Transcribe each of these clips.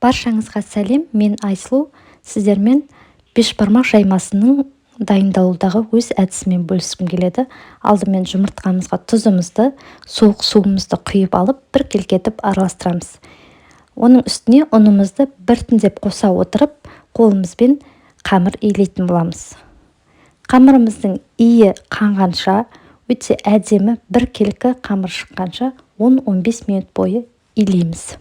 Баршаңызға сәлем, мен Айсұлу. Сіздермен бешбармақ жаймасының дайындалудағы өз әдісімен бөліскім келеді. Алдымен жұмыртқамызға тұзымызды, суық суымызды құйып алып, біркелкетіп араластырамыз. Оның үстіне ұнымызды біртіндеп қоса отырып, қолымызбен қамыр илейтін боламыз. Қамырымыздың иі қанғанша, өте әдемі біркелкі қамыр шыққанша 10-15 минут бойы илейміз.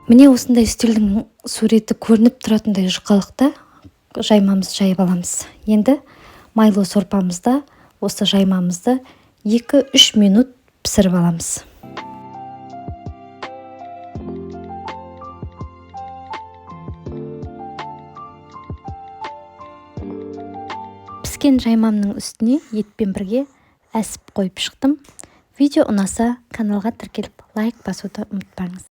Міне осындай үстелдің суреті көрініп тұратындай жұқалықта жаймамызды жайып аламыз. Енді майлы сорпамызда осы жаймамызды 2-3 минут пісіріп аламыз. Піскен жаймамның үстіне етпен бірге әсіп қойып шықтым. Видео ұнаса каналға тіркеліп лайк басуды ұмытпаңыз.